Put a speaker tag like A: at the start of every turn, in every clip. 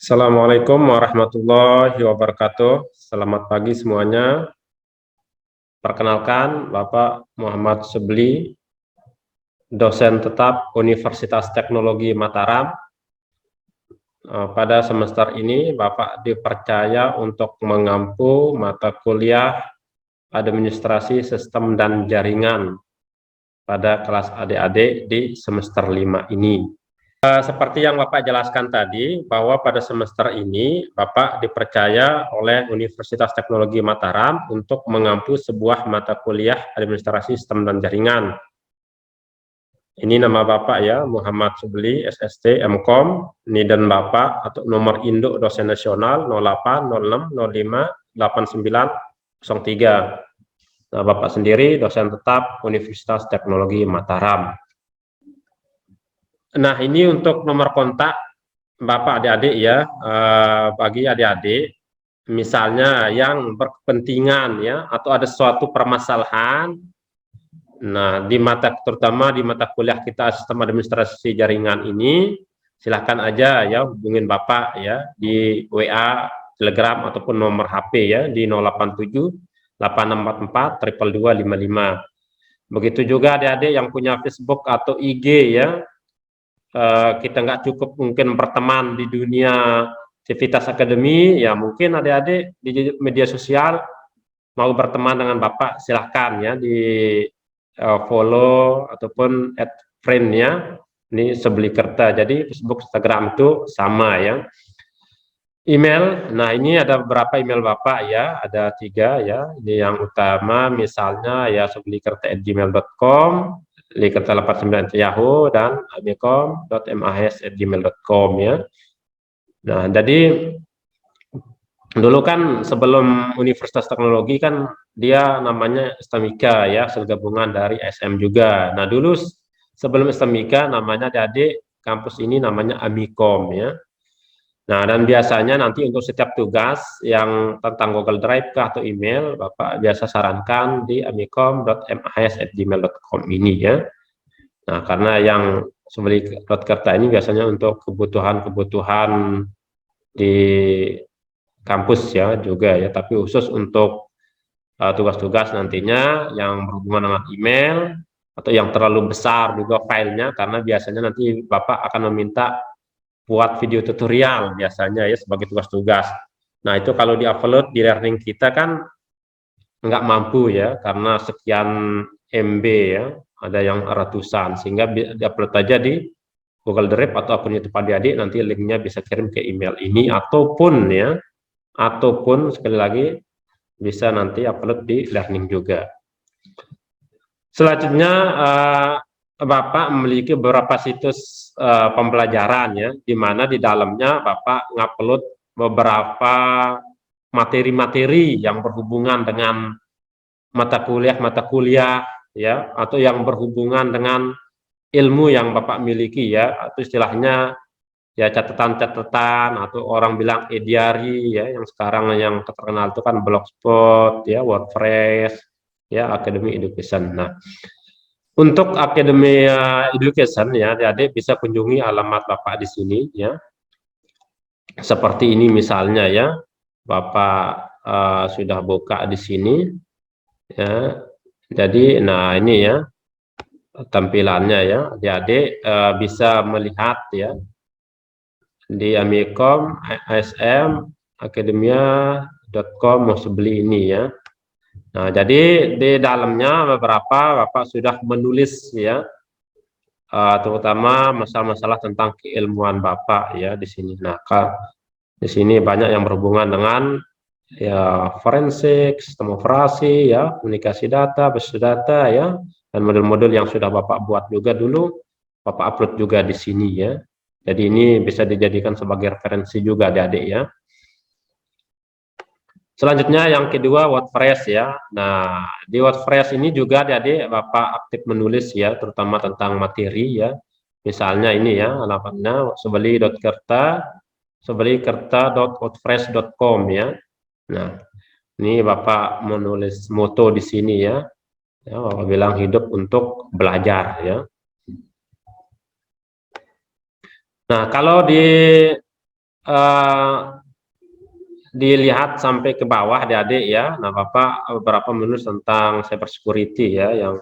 A: Assalamualaikum warahmatullahi wabarakatuh. Selamat pagi semuanya. Perkenalkan, Bapak Muhammad Subli, dosen tetap Universitas Teknologi Mataram. Pada semester ini, Bapak dipercaya untuk mengampu mata kuliah Administrasi Sistem dan Jaringan pada kelas adik-adik di semester 5 ini. Seperti yang Bapak jelaskan tadi, bahwa pada semester ini Bapak dipercaya oleh Universitas Teknologi Mataram untuk mengampu sebuah mata kuliah Administrasi Sistem dan Jaringan. Ini nama Bapak ya, Muhammad Subli, SST, MKOM, NIDAN Bapak, atau nomor induk dosen nasional 0806058903. Nah, Bapak sendiri dosen tetap Universitas Teknologi Mataram. Nah, ini untuk nomor kontak Bapak adik-adik ya, bagi adik-adik, misalnya yang berkepentingan ya, atau ada suatu permasalahan, nah terutama di mata kuliah kita Sistem Administrasi Jaringan ini, silahkan aja ya hubungin Bapak ya di WA, Telegram, ataupun nomor HP ya di 087 8644 22255. Begitu juga adik-adik yang punya Facebook atau IG ya, kita nggak cukup mungkin berteman di dunia aktivitas akademi, ya mungkin adik-adik di media sosial mau berteman dengan Bapak, silahkan ya di follow ataupun add friend-nya, ini Subli Kerta. Jadi Facebook, Instagram itu sama ya. Email, nah ini ada beberapa email Bapak ya, ada 3 ya. Ini yang utama misalnya ya sublikerta@gmail.com, likerta89 Yahoo, dan amikom.mas@gmail.com ya. Nah, jadi dulu kan sebelum Universitas Teknologi kan dia namanya STMIKA ya, hasil gabungan dari SM juga. Nah, dulu sebelum STMIKA namanya adik kampus ini namanya Amikom ya. Nah, dan biasanya nanti untuk setiap tugas yang tentang Google Drive atau email, Bapak biasa sarankan di amikom.mas@gmail.com ini ya. Nah, karena yang Subli.Kerta ini biasanya untuk kebutuhan-kebutuhan di kampus ya juga ya, tapi khusus untuk tugas-tugas nantinya yang berhubungan dengan email atau yang terlalu besar juga filenya, karena biasanya nanti Bapak akan meminta buat video tutorial biasanya ya sebagai tugas-tugas. Nah, itu kalau di-upload di learning kita kan nggak mampu ya, karena sekian MB ya, ada yang ratusan, sehingga di-upload aja di Google Drive atau akun YouTube adik-adik, nanti linknya bisa kirim ke email ini, ataupun ya, ataupun sekali lagi bisa nanti upload di learning juga. Selanjutnya Bapak memiliki beberapa situs pembelajaran ya, di mana di dalamnya Bapak ngupload beberapa materi-materi yang berhubungan dengan mata kuliah ya, atau yang berhubungan dengan ilmu yang Bapak miliki ya, atau istilahnya ya catatan-catatan, atau orang bilang e-diary ya, yang sekarang yang terkenal itu kan Blogspot ya, WordPress ya, Academy Education. Nah, untuk Academy Education ya, adik-adik bisa kunjungi alamat Bapak di sini ya. Seperti ini misalnya ya, Bapak sudah buka di sini ya. Jadi, nah ini ya tampilannya ya, adik-adik bisa melihat ya di Amikom, ASM, akademia.com mau sebeli ini ya. Nah, jadi di dalamnya beberapa Bapak sudah menulis ya, terutama masalah-masalah tentang keilmuan Bapak ya di sini. Nah, di sini banyak yang berhubungan dengan ya forensik, sistem operasi ya, komunikasi data, basis data ya, dan model-model yang sudah Bapak buat juga dulu, Bapak upload juga di sini ya. Jadi ini bisa dijadikan sebagai referensi juga adik-adik ya. Selanjutnya yang kedua WordPress ya. Nah, di WordPress ini juga adik-adik Bapak aktif menulis ya, terutama tentang materi ya. Misalnya ini ya, alamatnya subli.kerta.wordpress.com ya. Nah, ini Bapak menulis moto di sini ya. Ya, Bapak bilang hidup untuk belajar ya. Nah, kalau di eh, dilihat sampai ke bawah adik-adik ya. Nah, Bapak beberapa menulis tentang cyber security ya yang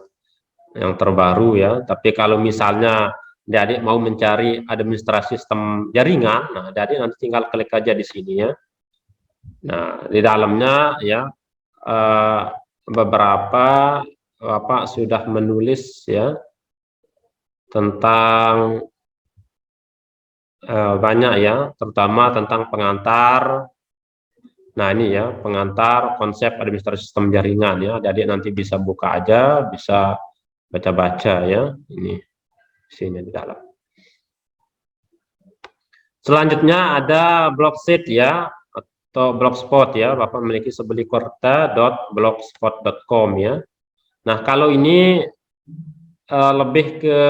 A: terbaru ya. Tapi kalau misalnya adik-adik mau mencari administrasi sistem jaringan, nah adik-adik nanti tinggal klik aja di sini ya. Nah, di dalamnya ya eh, beberapa Bapak sudah menulis ya tentang banyak ya, terutama tentang pengantar. Nah, ini ya, pengantar konsep administrasi sistem jaringan ya. Jadi nanti bisa buka aja, bisa baca-baca ya. Ini sini di dalam. Selanjutnya ada blogsit ya atau blogspot ya. Bapak memiliki sebelikorta.blogspot.com ya. Nah, kalau ini lebih ke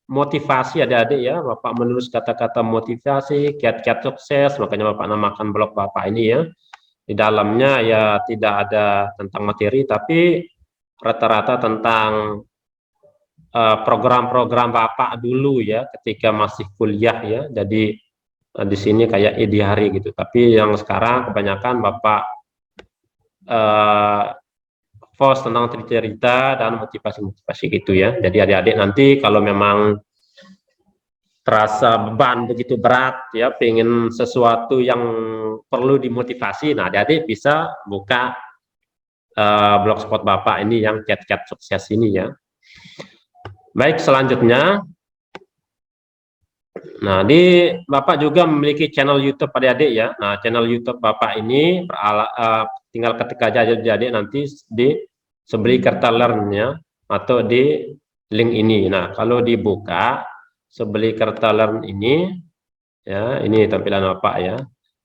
A: motivasi adik-adik ya. Bapak menulis kata-kata motivasi, kiat-kiat sukses, makanya Bapak namakan blog Bapak ini ya. Di dalamnya ya tidak ada tentang materi, tapi rata-rata tentang program-program Bapak dulu ya ketika masih kuliah ya. Jadi di sini kayak di hari gitu. Tapi yang sekarang kebanyakan Bapak post tentang cerita dan motivasi-motivasi gitu ya. Jadi adik-adik nanti kalau memang terasa beban begitu berat ya, pengen sesuatu yang perlu dimotivasi, nah adik-adik bisa buka blogspot Bapak ini yang kiat-kiat sukses ini ya. Baik, selanjutnya, nah di Bapak juga memiliki channel YouTube adik-adik ya. Nah, channel YouTube Bapak ini tinggal ketik aja adik-adik nanti di Sebeli Kerta Learn ya, atau di link ini. Nah, kalau dibuka Sebeli Kerta Learn ini ya, ini tampilan Bapak ya.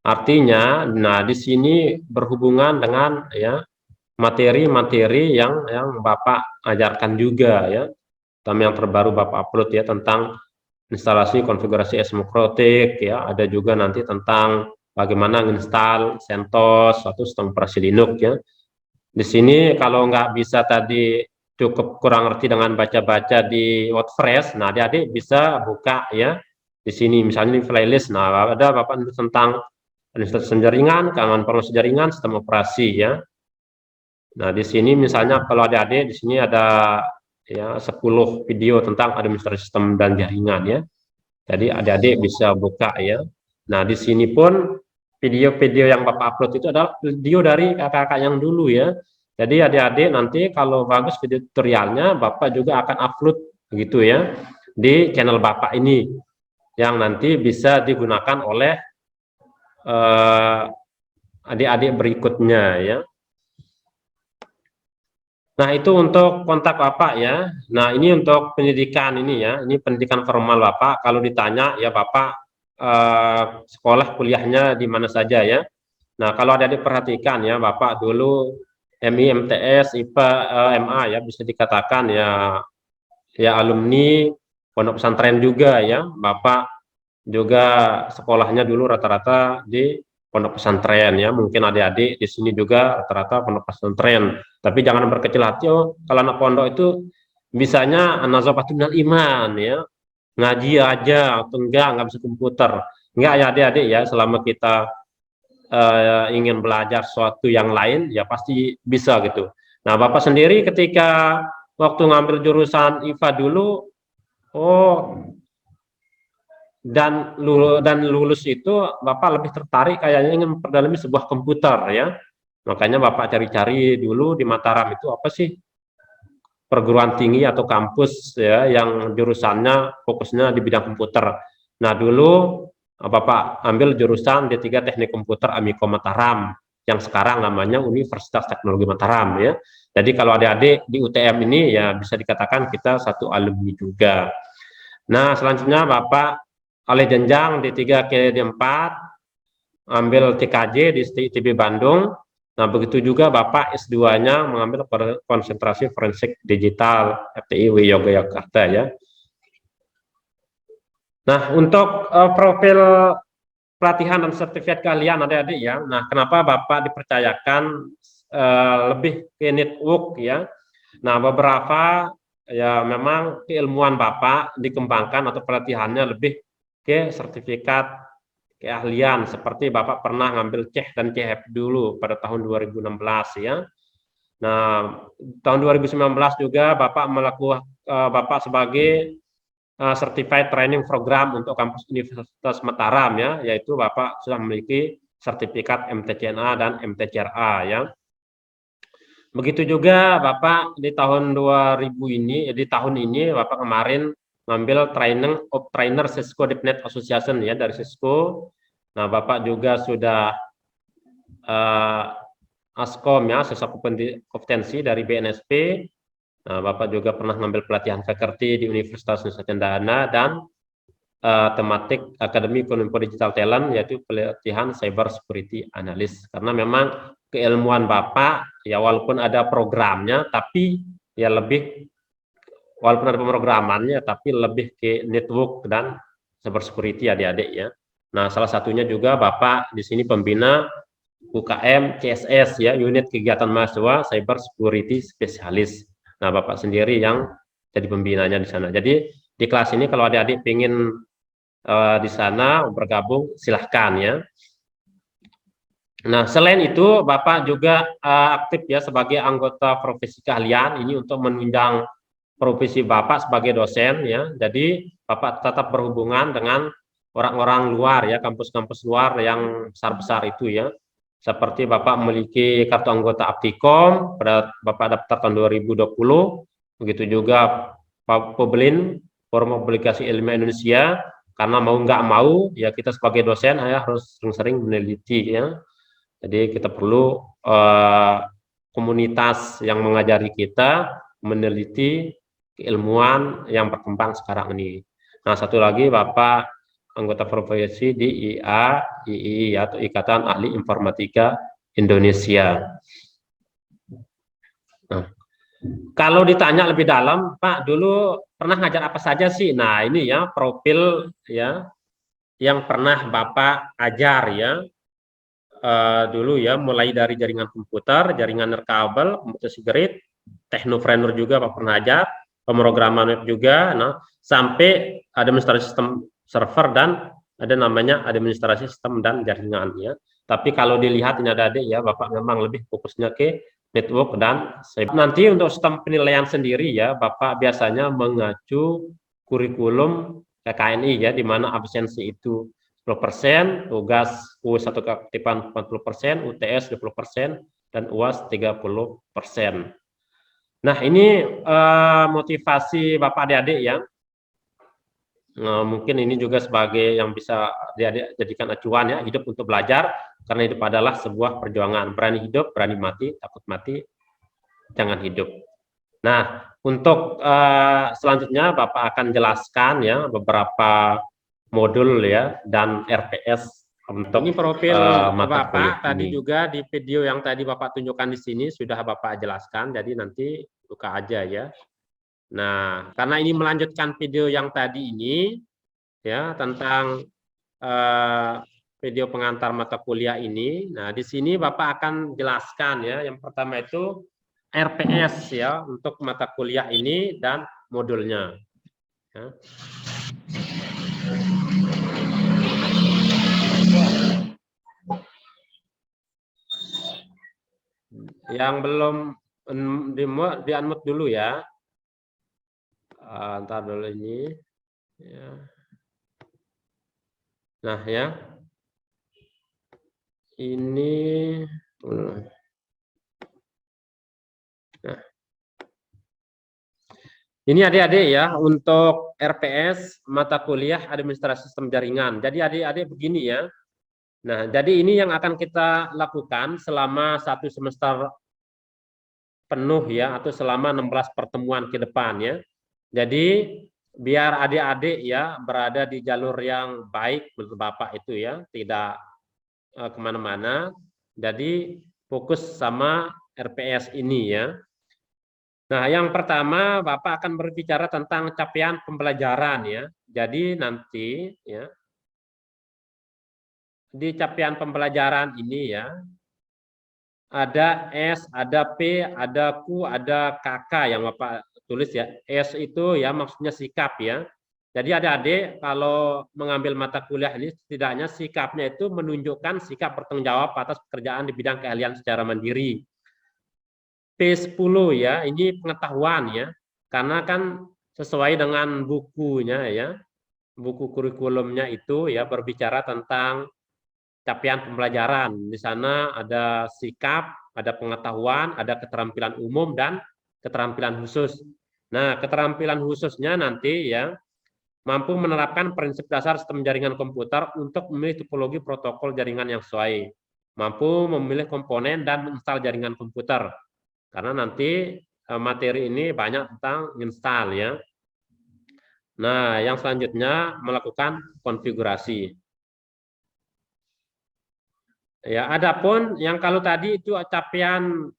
A: Artinya, nah di sini berhubungan dengan ya materi-materi yang Bapak ajarkan juga ya. Terutama yang terbaru Bapak upload ya tentang instalasi konfigurasi Esmokrotik ya. Ada juga nanti tentang bagaimana menginstal CentOS atau sistem operasi Linux ya. Di sini kalau nggak bisa tadi cukup kurang ngerti dengan baca-baca di WordPress, nah adik-adik bisa buka ya di sini misalnya di playlist. Nah, ada Bapak nulis tentang administrasi jaringan, keamanan informasi jaringan, sistem operasi ya. Nah, di sini misalnya kalau adik-adik di sini ada ya 10 video tentang administrasi sistem dan jaringan ya. Jadi adik-adik bisa buka ya. Nah, di sini pun video-video yang Bapak upload itu adalah video dari kakak-kakak yang dulu ya. Jadi adik-adik nanti kalau bagus video tutorialnya, Bapak juga akan upload gitu ya di channel Bapak ini yang nanti bisa digunakan oleh adik-adik berikutnya ya. Nah, itu untuk kontak Bapak ya. Nah, ini untuk pendidikan ini ya. Ini pendidikan formal Bapak. Kalau ditanya ya Bapak sekolah kuliahnya di mana saja ya. Nah, kalau ada diperhatikan ya Bapak dulu MI, MTS, IPA, MA ya bisa dikatakan ya alumni pondok pesantren juga ya. Bapak juga sekolahnya dulu rata-rata di pondok pesantren ya. Mungkin adik-adik di sini juga rata-rata pondok pesantren. Tapi jangan berkecil hati, oh kalau anak pondok itu bisanya nazafatun minal iman ya, ngaji aja atau enggak bisa komputer. Enggak ya adik-adik ya, selama kita ingin belajar sesuatu yang lain ya pasti bisa gitu. Nah, Bapak sendiri ketika waktu ngambil jurusan IPA dulu, oh dan lulus itu Bapak lebih tertarik kayaknya ingin memperdalami sebuah komputer ya. Makanya Bapak cari-cari dulu di Mataram itu apa sih perguruan tinggi atau kampus ya yang jurusannya fokusnya di bidang komputer. Nah, dulu Bapak ambil jurusan D3 Teknik Komputer Amiko Mataram yang sekarang namanya Universitas Teknologi Mataram ya. Jadi kalau adik-adik di UTM ini ya bisa dikatakan kita satu alumni juga. Nah, selanjutnya Bapak oleh jenjang D3 ke D4 ambil TKJ di ITB Bandung. Nah, begitu juga Bapak S2-nya mengambil konsentrasi forensik digital FTIW Yogyakarta ya. Nah, untuk profil pelatihan dan sertifikat kalian adik-adik ya. Nah, kenapa Bapak dipercayakan lebih ke network ya. Nah, beberapa ya memang keilmuan Bapak dikembangkan atau pelatihannya lebih ke sertifikat keahlian seperti Bapak pernah ngambil CEH dan CHF dulu pada tahun 2016 ya. Nah, tahun 2019 juga Bapak melakukan Bapak sebagai Certified Training Program untuk kampus Universitas Mataram ya, yaitu Bapak sudah memiliki sertifikat MTCNA dan MTCRA ya. Begitu juga Bapak di tahun 2000 ini, di tahun ini Bapak kemarin ngambil Training of Trainer Cisco DevNet Association ya dari Cisco. Nah, Bapak juga sudah ASCOM ya, sesuatu kompetensi dari BNSP. Nah, Bapak juga pernah ngambil pelatihan faculty di Universitas Nusa Cendana dan tematik Akademi Kominfo Digital Talent, yaitu pelatihan Cyber Security Analyst. Karena memang keilmuan Bapak ya walaupun ada programnya, tapi ya lebih walaupun ada pemrogramannya, tapi lebih ke network dan cyber security adik-adik ya. Nah, salah satunya juga Bapak di sini pembina UKM CSS ya, unit kegiatan mahasiswa cyber security spesialis. Nah, Bapak sendiri yang jadi pembinanya di sana. Jadi di kelas ini kalau adik-adik ingin di sana bergabung silahkan ya. Nah, selain itu Bapak juga aktif ya sebagai anggota profesi keahlian ini untuk menunjang profesi Bapak sebagai dosen ya. Jadi Bapak tetap berhubungan dengan orang-orang luar ya, kampus-kampus luar yang besar-besar itu ya. Seperti Bapak memiliki kartu anggota Aptikom pada Bapak daftar tahun 2020. Begitu juga Pak Pobelin, Forum Publikasi Ilmiah Indonesia. Karena mau nggak mau ya kita sebagai dosen ya harus sering-sering meneliti ya. Jadi kita perlu komunitas yang mengajari kita meneliti keilmuan yang berkembang sekarang ini. Nah, satu lagi Bapak anggota profesi di II atau Ikatan Ahli Informatika Indonesia. Nah, kalau ditanya lebih dalam, Pak dulu pernah ngajar apa saja sih? Nah, ini ya profil ya yang pernah Bapak ajar ya. Dulu ya mulai dari jaringan komputer, jaringan nirkabel, komputer grid, teknopreneur juga Pak pernah ajar, pemrograman web juga, nah sampai administrasi sistem server dan ada namanya administrasi sistem dan jaringan ya. Tapi kalau dilihat ini ada adik ya, Bapak memang lebih fokusnya ke network dan nanti untuk sistem penilaian sendiri ya, Bapak biasanya mengacu kurikulum KKNI ya, di mana absensi itu 10%, tugas U1 keaktifan 40%, UTS 20%, dan UAS 30%. Nah, ini motivasi Bapak adik-adik ya. Mungkin ini juga sebagai yang bisa adik-adik jadikan acuan ya, hidup untuk belajar, karena hidup adalah sebuah perjuangan. Berani hidup, berani mati, takut mati, jangan hidup. Nah, untuk selanjutnya Bapak akan jelaskan ya beberapa modul ya dan RPS untuk ini profil mata Bapak tadi ini. Juga di video yang tadi Bapak tunjukkan di sini sudah Bapak jelaskan, jadi nanti buka aja ya. Nah, karena ini melanjutkan video yang tadi ini ya tentang video pengantar mata kuliah ini. Nah, di sini Bapak akan jelaskan ya. Yang pertama itu RPS ya untuk mata kuliah ini dan modulnya. Ya. Yang belum di unmute dulu ya. Ntar dulu ini. Ya. Nah ya. Ini. Nah. Ini adik-adik ya untuk RPS mata kuliah administrasi sistem jaringan. Jadi adik-adik begini ya. Nah, jadi ini yang akan kita lakukan selama 1 semester penuh ya, atau selama 16 pertemuan ke depan ya. Jadi biar adik-adik ya berada di jalur yang baik menurut Bapak itu ya, tidak kemana-mana. Jadi fokus sama RPS ini ya. Nah, yang pertama Bapak akan berbicara tentang capaian pembelajaran ya. Jadi nanti ya di capaian pembelajaran ini ya, ada S, ada P, ada Q, ada KK yang Bapak tulis ya. S itu ya maksudnya sikap ya. Jadi adik-adik kalau mengambil mata kuliah ini setidaknya sikapnya itu menunjukkan sikap bertanggung jawab atas pekerjaan di bidang keahlian secara mandiri. P10 ya, ini pengetahuan ya. Karena kan sesuai dengan bukunya ya, buku kurikulumnya itu ya berbicara tentang capaian pembelajaran. Di sana ada sikap, ada pengetahuan, ada keterampilan umum dan keterampilan khusus. Nah, keterampilan khususnya nanti ya mampu menerapkan prinsip dasar sistem jaringan komputer untuk memilih topologi protokol jaringan yang sesuai. Mampu memilih komponen dan menginstal jaringan komputer. Karena nanti materi ini banyak tentang install ya. Nah, yang selanjutnya melakukan konfigurasi. Ya, adapun yang kalau tadi itu capaian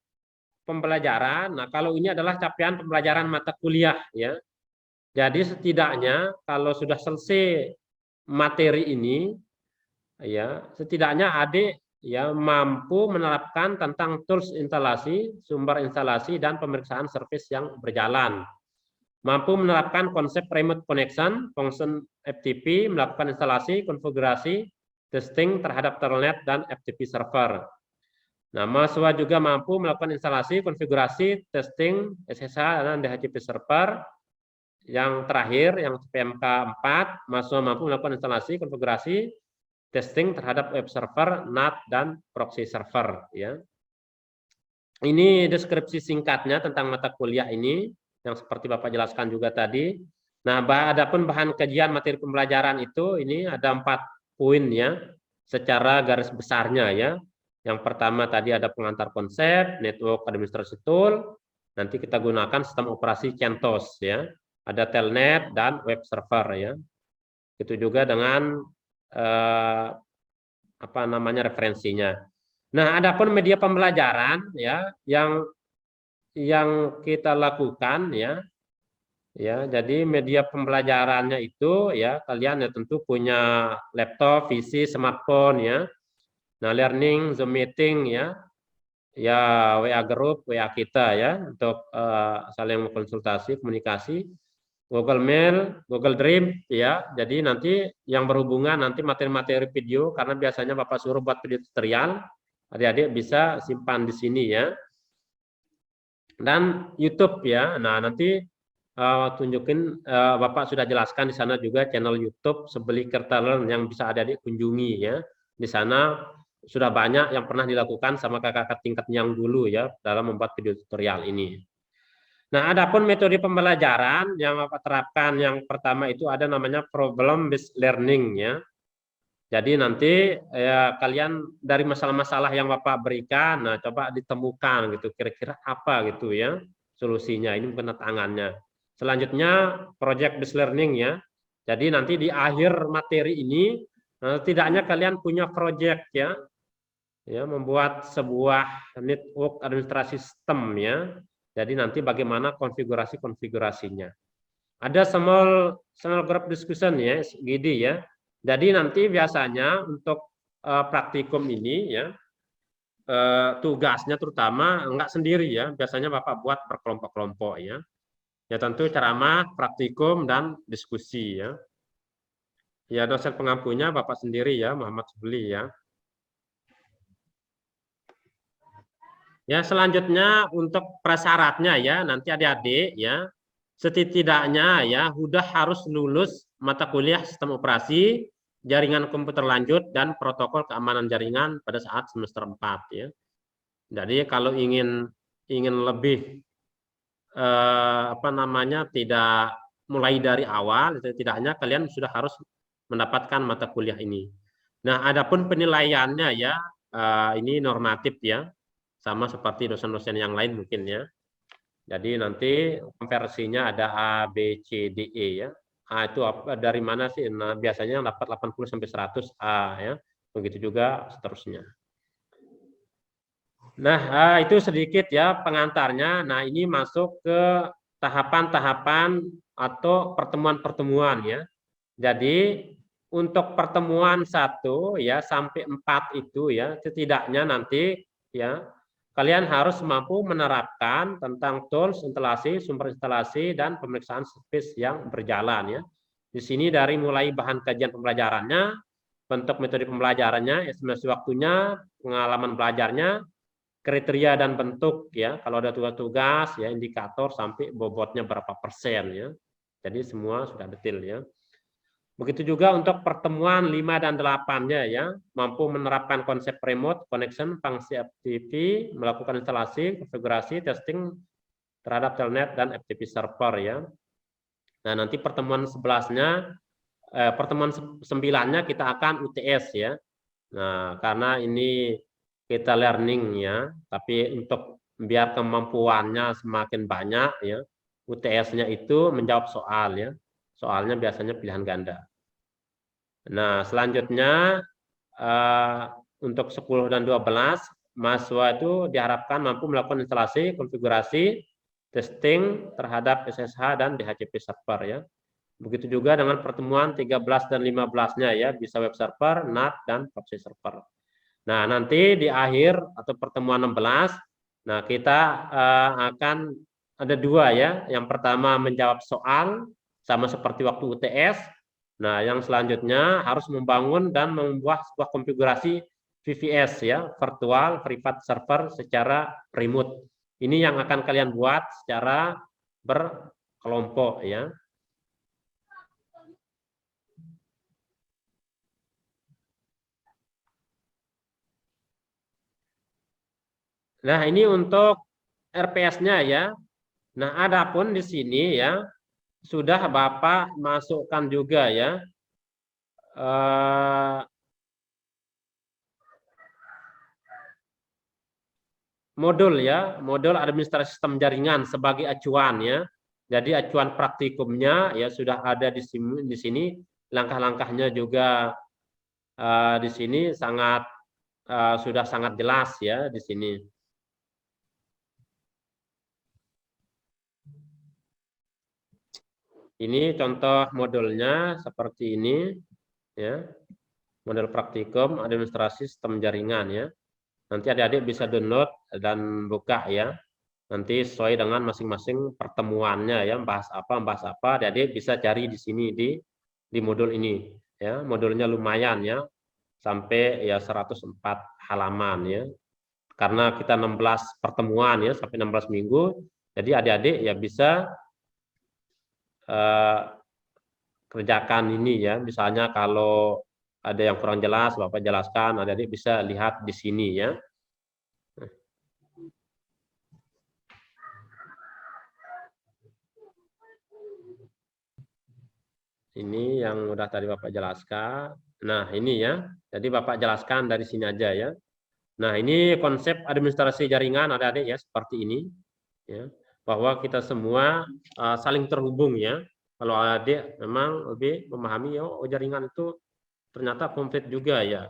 A: pembelajaran, nah kalau ini adalah capaian pembelajaran mata kuliah ya. Jadi setidaknya kalau sudah selesai materi ini ya, setidaknya adik ya mampu menerapkan tentang tools instalasi, sumber instalasi dan pemeriksaan service yang berjalan. Mampu menerapkan konsep remote connection, function FTP, melakukan instalasi, konfigurasi, testing terhadap telnet dan FTP server. Nah, mahasiswa juga mampu melakukan instalasi, konfigurasi, testing SSH dan DHCP server. Yang terakhir, yang PMK 4, mahasiswa mampu melakukan instalasi, konfigurasi, testing terhadap web server, NAT, dan proxy server. Ya. Ini deskripsi singkatnya tentang mata kuliah ini, yang seperti Bapak jelaskan juga tadi. Nah, adapun bahan kajian materi pembelajaran itu, ini ada 4 poin ya, secara garis besarnya ya. Yang pertama tadi ada pengantar konsep, network administration tool, nanti kita gunakan sistem operasi CentOS ya. Ada telnet dan web server ya. Itu juga dengan apa namanya referensinya. Nah, adapun media pembelajaran ya yang kita lakukan ya. Ya, jadi media pembelajarannya itu ya kalian ya tentu punya laptop, PC, smartphone ya. Nah, learning, Zoom meeting ya. Ya, WA group, WA kita ya untuk saling konsultasi, komunikasi. Google Mail, Google Drive ya. Jadi nanti yang berhubungan nanti materi-materi video karena biasanya Bapak suruh buat video tutorial, adik-adik bisa simpan di sini ya. Dan YouTube ya. Nah, nanti tunjukin Bapak sudah jelaskan di sana juga channel YouTube Sebeli Kertalen yang bisa adik-adik kunjungi ya. Di sana sudah banyak yang pernah dilakukan sama kakak-kakak tingkat yang dulu ya dalam membuat video tutorial ini. Nah, adapun metode pembelajaran yang Bapak terapkan yang pertama itu ada namanya problem based learning ya. Jadi nanti ya kalian dari masalah-masalah yang Bapak berikan, nah coba ditemukan gitu kira-kira apa gitu ya solusinya, ini penetangannya. Selanjutnya project based learning ya. Jadi nanti di akhir materi ini setidaknya kalian punya project ya. Ya, membuat sebuah network administrasi sistem ya. Jadi nanti bagaimana konfigurasinya. Ada small group discussion ya, SGD ya. Jadi nanti biasanya untuk praktikum ini ya tugasnya terutama enggak sendiri ya, biasanya Bapak buat berkelompok-kelompok ya. Ya tentu ceramah, praktikum dan diskusi ya. Ya dosen pengampunya Bapak sendiri ya, Muhammad Subli ya. Ya, selanjutnya untuk prasyaratnya ya, nanti adik-adik ya, setidaknya ya, sudah harus lulus mata kuliah sistem operasi, jaringan komputer lanjut, dan protokol keamanan jaringan pada saat semester 4 ya. Jadi kalau ingin lebih apa namanya tidak mulai dari awal, setidaknya kalian sudah harus mendapatkan mata kuliah ini. Nah, adapun penilaiannya ya, ini normatif ya, sama seperti dosen-dosen yang lain mungkin ya. Jadi nanti konversinya ada A, B, C, D, E ya. A itu apa, dari mana sih? Nah, biasanya dapat 80 sampai 100 A ya. Begitu juga seterusnya. Nah, itu sedikit ya pengantarnya. Nah, ini masuk ke tahapan-tahapan atau pertemuan-pertemuan ya. Jadi untuk pertemuan 1 ya sampai 4 itu ya setidaknya nanti ya kalian harus mampu menerapkan tentang tools instalasi, sumber instalasi dan pemeriksaan service yang berjalan ya. Di sini dari mulai bahan kajian pembelajarannya, bentuk metode pembelajarannya, estimasi waktunya, pengalaman belajarnya, kriteria dan bentuk ya. Kalau ada tugas-tugas ya, indikator sampai bobotnya berapa persen ya. Jadi semua sudah detail ya. Begitu juga untuk pertemuan 5 dan 8-nya ya, mampu menerapkan konsep remote connection, fungsi FTP, melakukan instalasi, konfigurasi, testing terhadap telnet dan FTP server ya. Nah, nanti pertemuan 11-nya, pertemuan 9-nya kita akan UTS ya. Nah, karena ini kita learning ya, tapi untuk biar kemampuannya semakin banyak ya, UTS-nya itu menjawab soal ya. Soalnya biasanya pilihan ganda. Nah, selanjutnya untuk 10 dan 12, mahasiswa itu diharapkan mampu melakukan instalasi, konfigurasi, testing terhadap SSH dan DHCP server ya. Begitu juga dengan pertemuan 13 dan 15-nya ya, bisa web server, NAT, dan proxy server. Nah, nanti di akhir atau pertemuan 16, nah kita akan ada dua ya. Yang pertama menjawab soal, sama seperti waktu UTS. Nah, yang selanjutnya harus membangun dan membuat sebuah konfigurasi VPS ya, virtual private server secara remote. Ini yang akan kalian buat secara berkelompok ya. Nah, ini untuk RPS-nya ya. Nah, adapun di sini ya sudah Bapak masukkan juga ya modul ya, modul administrasi sistem jaringan sebagai acuan ya. Jadi acuan praktikumnya ya sudah ada di sini, langkah-langkahnya juga di sini sangat sudah sangat jelas ya di sini. Ini contoh modulnya seperti ini ya. Model praktikum administrasi sistem jaringan ya. Nanti adik-adik bisa download dan buka ya. Nanti sesuai dengan masing-masing pertemuannya ya, bahas apa, adik-adik bisa cari di sini di modul ini ya. Modulnya lumayan ya. Sampai ya 104 halaman ya. Karena kita 16 pertemuan ya sampai 16 minggu. Jadi adik-adik ya bisa kerjakan ini ya. Misalnya kalau ada yang kurang jelas, Bapak jelaskan, adik-adik bisa lihat di sini ya. Ini yang udah tadi Bapak jelaskan. Nah, ini ya. Jadi Bapak jelaskan dari sini aja ya. Nah, ini konsep administrasi jaringan adik-adik ya, seperti ini. Ya. Bahwa kita semua saling terhubung ya. Kalau adik memang lebih memahami, oh jaringan itu ternyata komplit juga ya.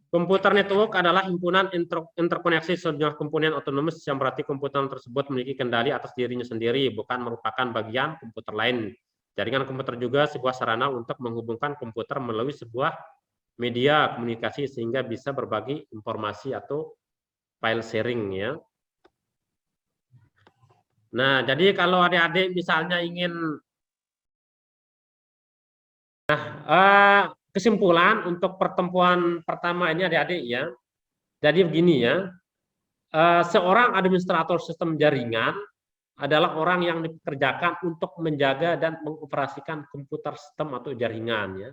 A: Komputer network adalah himpunan interkoneksi sejumlah komponen otonomus yang berarti komputer tersebut memiliki kendali atas dirinya sendiri, bukan merupakan bagian komputer lain. Jaringan komputer juga sebuah sarana untuk menghubungkan komputer melalui sebuah media komunikasi sehingga bisa berbagi informasi atau file sharing ya. Nah, jadi kalau adik-adik misalnya ingin kesimpulan untuk pertemuan pertama ini adik-adik ya. Jadi begini ya, seorang administrator sistem jaringan adalah orang yang dipekerjakan untuk menjaga dan mengoperasikan komputer sistem atau jaringan ya.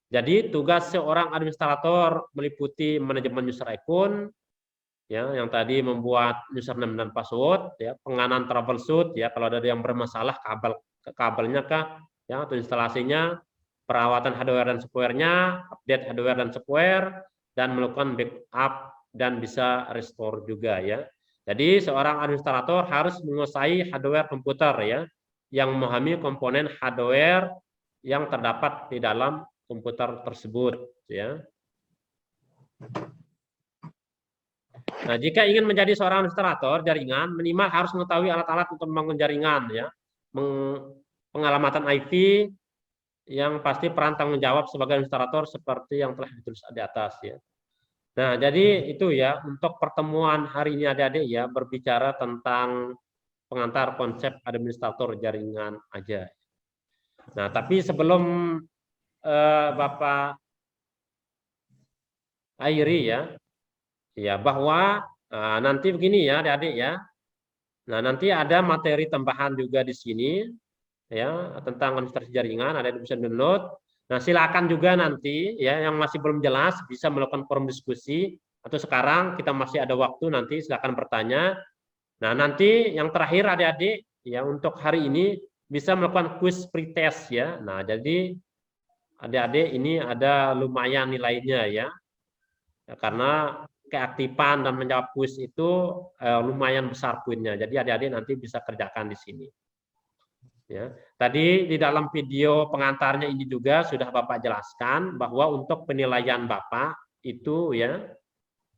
A: Jadi tugas seorang administrator meliputi manajemen user account ya, yang tadi membuat username dan password ya, penganan troubleshoot ya kalau ada yang bermasalah kabelnya kah ya atau instalasinya, perawatan hardware dan softwarenya, update hardware dan software, dan melakukan backup dan bisa restore juga ya. Jadi seorang administrator harus menguasai hardware komputer ya, yang memahami komponen hardware yang terdapat di dalam komputer tersebut ya. Nah, jika ingin menjadi seorang administrator jaringan, minimal harus mengetahui alat-alat untuk membangun jaringan ya, pengalamatan IP, yang pasti peran tanggung jawab sebagai administrator seperti yang telah ditulis di atas ya. Nah, jadi itu ya untuk pertemuan hari ini adik-adik ya, berbicara tentang pengantar konsep administrator jaringan aja. Nah, tapi sebelum Bapak akhiri ya, ya bahwa nanti begini ya, adik-adik ya. Nah, nanti ada materi tambahan juga di sini ya tentang administrasi jaringan, ada yang bisa download. Nah, silakan juga nanti ya yang masih belum jelas bisa melakukan forum diskusi atau sekarang kita masih ada waktu nanti silakan bertanya. Nah, nanti yang terakhir adik-adik ya untuk hari ini bisa melakukan quiz pretest ya. Nah, jadi adik-adik ini ada lumayan nilainya ya. Ya, karena keaktifan dan menjawab kuis itu lumayan besar poinnya. Jadi adik-adik nanti bisa kerjakan di sini. Ya. Tadi di dalam video pengantarnya ini juga sudah Bapak jelaskan bahwa untuk penilaian Bapak itu ya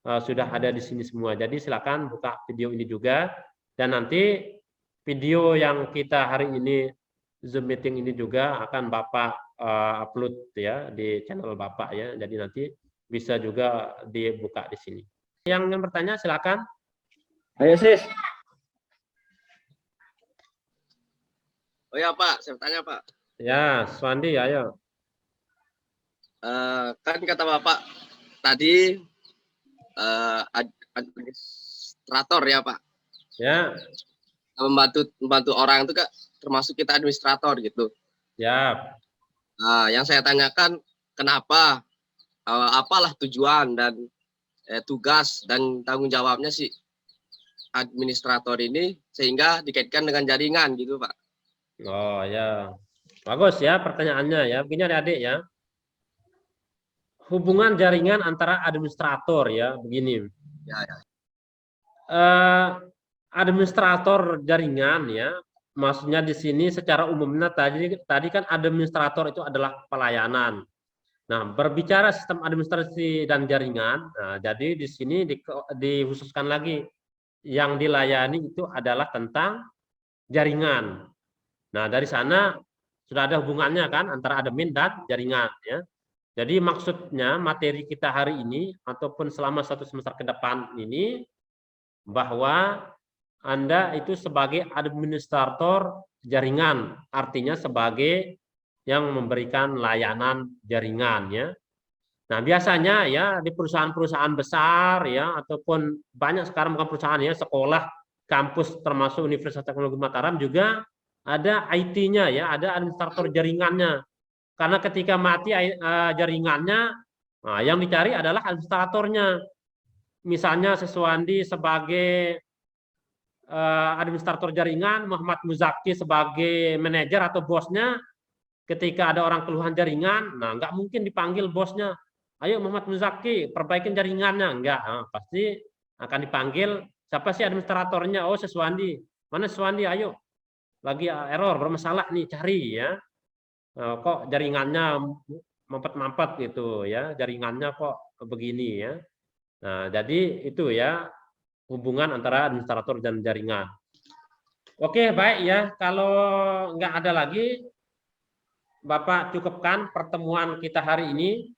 A: sudah ada di sini semua. Jadi silakan buka video ini juga dan nanti video yang kita hari ini Zoom meeting ini juga akan Bapak upload ya di channel Bapak ya. Jadi nanti bisa juga dibuka di sini. Yang ingin bertanya silakan.
B: Ayo sis.
C: Oh ya Pak, saya bertanya Pak.
A: Ya, Swandi, ayo.
C: Kan kata Bapak tadi administrator ya Pak.
A: Ya.
C: Membantu orang itu Kak, termasuk kita administrator gitu.
A: Ya.
C: Nah, yang saya tanyakan kenapa, apalah tujuan dan tugas dan tanggung jawabnya si administrator ini sehingga dikaitkan dengan jaringan gitu Pak.
A: Oh ya, bagus ya pertanyaannya ya. Begini adik-adik ya, hubungan jaringan antara administrator ya, begini.
C: Ya, ya.
A: Administrator jaringan ya, maksudnya di sini secara umumnya tadi kan administrator itu adalah pelayanan. Nah, berbicara sistem administrasi dan jaringan, nah, jadi di sini dikhususkan lagi yang dilayani itu adalah tentang jaringan. Nah, dari sana sudah ada hubungannya kan antara admin dan jaringan ya. Jadi maksudnya materi kita hari ini ataupun selama 1 semester ke depan ini bahwa Anda itu sebagai administrator jaringan, artinya sebagai yang memberikan layanan jaringan ya. Nah, biasanya ya di perusahaan-perusahaan besar ya ataupun banyak sekarang bukan perusahaan ya, sekolah, kampus termasuk Universitas Teknologi Mataram juga ada IT-nya ya, ada administrator jaringannya. Karena ketika mati jaringannya, nah, yang dicari adalah administratornya. Misalnya Siswandi sebagai administrator jaringan, Muhammad Muzaki sebagai manajer atau bosnya, ketika ada orang keluhan jaringan, nah nggak mungkin dipanggil bosnya, ayo Muhammad Muzaki perbaikin jaringannya, enggak, nah, pasti akan dipanggil siapa sih administratornya, oh Siswandi, mana Siswandi, ayo lagi error bermasalah nih, cari ya, kok jaringannya mampet-mampet gitu ya, jaringannya kok begini ya. Nah, jadi itu ya hubungan antara administrator dan jaringan. Oke, baik ya, kalau nggak ada lagi Bapak cukupkan pertemuan kita hari ini.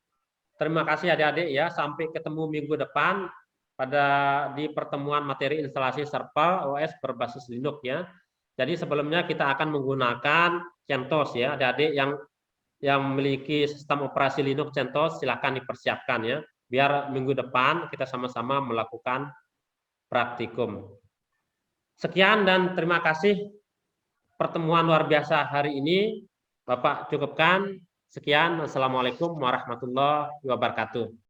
A: Terima kasih adik-adik ya, sampai ketemu minggu depan di pertemuan materi instalasi server OS berbasis Linux ya. Jadi sebelumnya kita akan menggunakan CentOS ya, adik-adik yang memiliki sistem operasi Linux CentOS silakan dipersiapkan ya, biar minggu depan kita sama-sama melakukan praktikum. Sekian dan terima kasih pertemuan luar biasa hari ini. Bapak cukupkan. Sekian. Assalamualaikum warahmatullahi wabarakatuh.